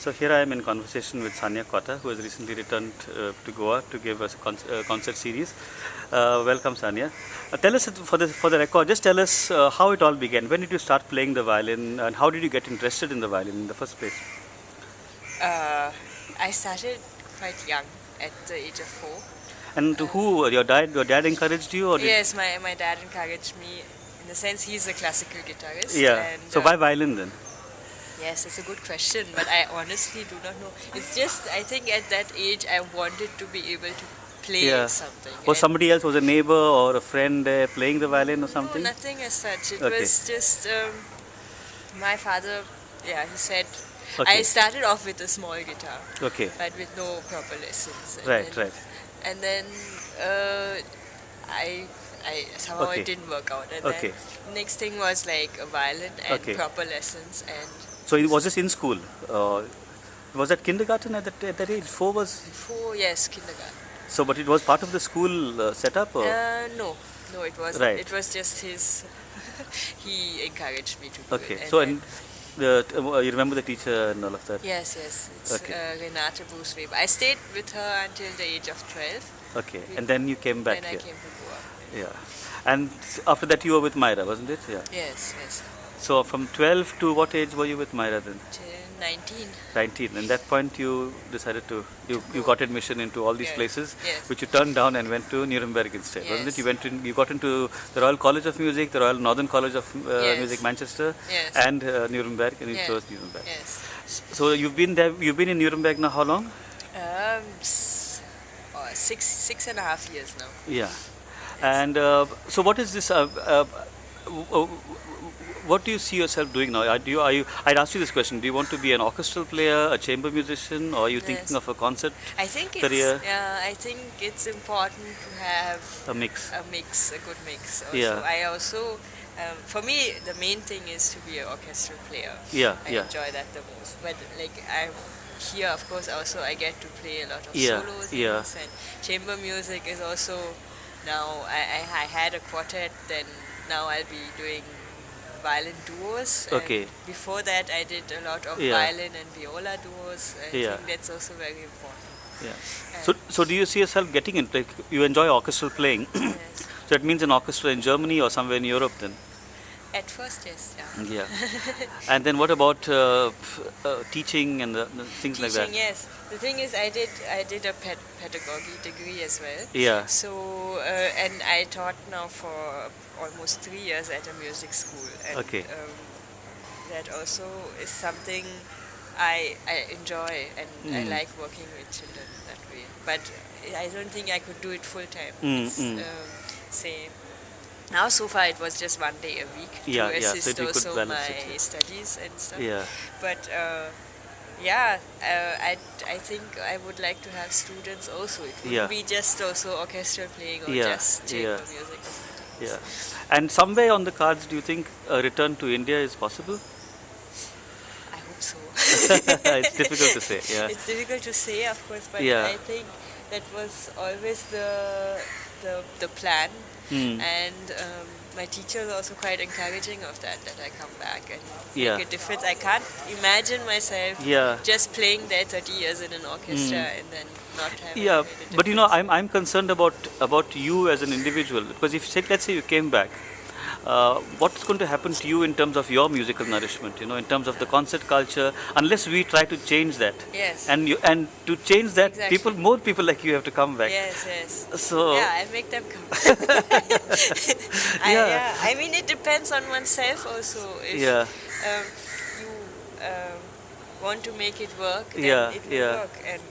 So here I am in conversation with Sanya Cotta, who has recently returned to Goa to give us a concert series. Welcome, Sanya. Tell us for the record. Just tell us how it all began. When did you start playing the violin, and how did you get interested in the violin in the first place? I started quite young, at the age of 4. And who your dad? Your dad encouraged you, or did Yes, my dad encouraged me. In the sense, he's a classical guitarist. yeah? And, So why violin then? yes, it's a good question, but I honestly do not know. It's just I think at that age I wanted to be able to play Yeah. something. Was somebody else, was a neighbor or a friend playing the violin or something? No, nothing as such. It Okay. was just my father. Yeah, he said. Okay. I started off with a small guitar, Okay. but with no proper lessons. And Right. then, Right. And then I somehow Okay. it didn't work out. And Okay. then next thing was like a violin and Okay. proper lessons. And So it was this in school? Was that kindergarten at that age? 4 was. 4 years kindergarten. So, but it was part of the school setup, or? No, it wasn't. Right. It was just his. He encouraged me to do Okay. it. So, then- and you remember the teacher and all of that? Yes, it's Okay. Renate Busweber. I stayed with her until the age of 12. Okay. And then you came back Then here. I came to Goa. Yeah. And after that you were with Myra, wasn't it? Yeah. Yes. So from 12 to what age were you with Myra then? Till 19. 19. And that point you decided you got admission into all these Yes, places, yes. which you turned down and went to Nuremberg instead, wasn't it? Yes. You got into the Royal College of Music, the Royal Northern College of Yes. Music, Manchester, Yes. and Nuremberg, and you Yes. chose Nuremberg. Yes. So you've been there. You've been in Nuremberg now. How long? 6.5 years now. Yeah. And so, what is this? What do you see yourself doing now? I'd asked you this question. Do you want to be an orchestral player, a chamber musician, or are you thinking Yes. of a concert I think career? I think it's important to have A mix. a good mix. Also. Yeah. I also, for me, the main thing is to be an orchestral player. Yeah, I yeah. enjoy that the most. But like here, of course, also I get to play a lot of Yeah, solo yeah. things, and chamber music is also now. I had a quartet, then now I'll be doing violin duos. And Okay. before that, I did a lot of Yeah. violin and viola duos. I Yeah. think that's also very important. Yeah. So do you see yourself getting into? Like, you enjoy orchestral playing? Yes. So it means an orchestra in Germany or somewhere in Europe then? At first, yes. Yeah. Yeah. And then what about teaching and the things like that? Teaching, yes. The thing is, I did a pedagogy degree as well. Yeah. So and I taught now for almost 3 years at a music school. And, Okay. that also is something I enjoy, and I like working with children that way. But I don't think I could do it full time. Say. Now, so far, it was just 1 day a week Yeah, to yeah, so assist you could also balance my it, yeah. studies and stuff. Yeah. But I think I would like to have students also. It wouldn't Yeah. be just also orchestral playing or Yeah, just chamber yeah. music or something. Yeah. And somewhere on the cards, do you think a return to India is possible? I hope so. It's difficult to say. Yeah. It's difficult to say, of course, but Yeah. I think that was always the plan. And my teacher is also quite encouraging of that I come back and Yeah. make a difference. I can't imagine myself Yeah. just playing there 30 years in an orchestra and then not having Yeah, made a but you know, difference. I'm concerned about you as an individual, because if let's say you came back, what's going to happen to you in terms of your musical nourishment? You know, in terms of the concert culture, unless we try to change that. Yes. And to change that, Exactly. more people like you have to come back. Yes. So Yeah, I make them come. Yeah. I mean, it depends on oneself also. If Yeah. you want to make it work, then Yeah, it will yeah. work. And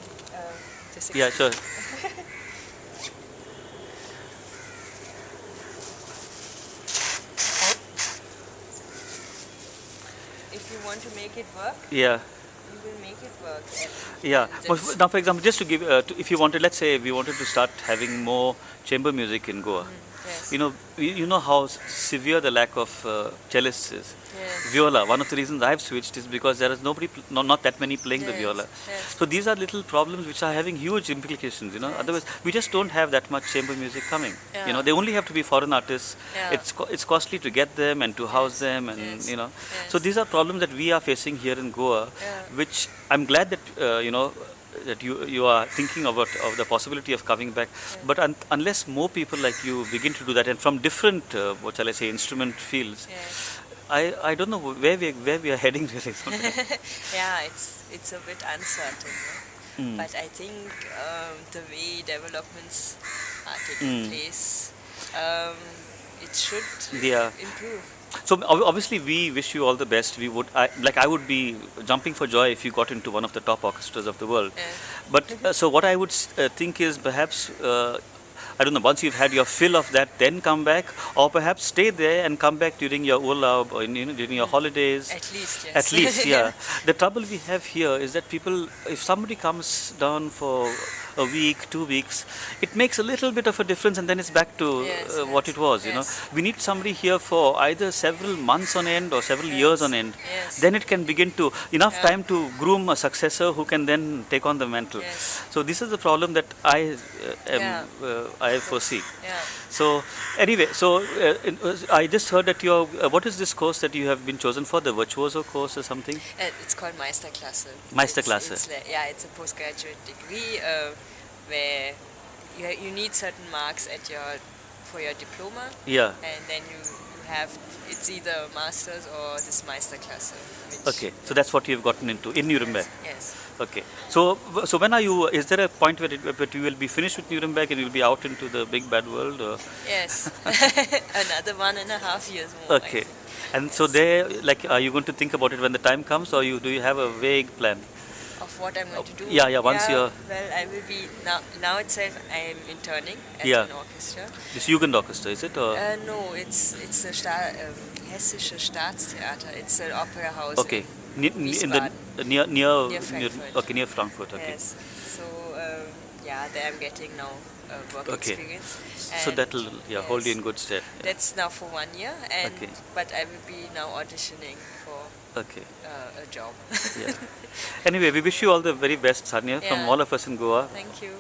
just Yeah, sure. if you want to make it work, Yeah. you will make it work. And Yeah. that's- Now, for example, just to give, if you wanted, let's say, we wanted to start having more chamber music in Goa. yes. you know, you know how severe the lack of cellists is. Yes. Viola, one of the reasons I've switched is because there is nobody, not that many playing the Yes, viola. yes. So these are little problems which are having huge implications, you know. Yes. Otherwise, we just don't have that much chamber music coming. You know, Yeah. they only have to be foreign artists. Yeah. It's costly to get them and to house Yes, them, and yes, you know. yes. So these are problems that we are facing here in Goa, Yeah. which I'm glad that you know that you are thinking about of the possibility of coming back. But unless more people like you begin to do that, and from different what shall I say, instrument fields, Yes. I don't know where we are heading really. Yeah, it's a bit uncertain. No? Mm. But I think the way developments are taking place, um, it should Yeah. improve. So obviously we wish you all the best. We would I would be jumping for joy if you got into one of the top orchestras of the world. Yes. But so what I would think is perhaps I don't know, once you've had your fill of that, then come back, or perhaps stay there and come back during your ola or you know, during your holidays. At least, yes. At least, yeah. The trouble we have here is that people, if somebody comes down for a week, 2 weeks, it makes a little bit of a difference, and then it's back to Yes, what yes, it was. You know, yes. we need somebody here for either several months on end or several years on end. Yes. Then it can begin to enough Yeah. time to groom a successor who can then take on the mantle. Yes. So this is the problem that I Yeah. I foresee. Yeah. So anyway, so I just heard that your what is this course that you have been chosen for, the virtuoso course or something? It's called Meisterklasse. Meisterklasse. It's a postgraduate degree where you need certain marks for your diploma, Yeah. and then you have it's either masters or this Meisterklasse. Which, Okay. So that's what you've gotten into in Nuremberg. Yes. Okay. So when are you? Is there a point where you will be finished with Nuremberg and you'll be out into the big bad world? Or? Yes. Another 1.5 years more. I Okay. think. And so there, like, are you going to think about it when the time comes, or do you have a vague plan? Of what I'm going to do. Yeah, once you're- Well, I will be now itself. I am interning at Yeah. an orchestra. This Jugend Orchestra, is it? Or? No, it's a Hessische Staatstheater. It's an opera house. Okay. In the Wiesbaden. near Frankfurt. okay, near Frankfurt. Okay. Yes. So yeah, there I'm getting now work Okay. experience. So And that'll hold you yes, in good stead. Yeah. That's now for 1 year, and Okay. but I will be now auditioning for Okay. a job. Yeah. Anyway, we wish you all the very best, Sanya, from Yeah. all of us in Goa. Thank you.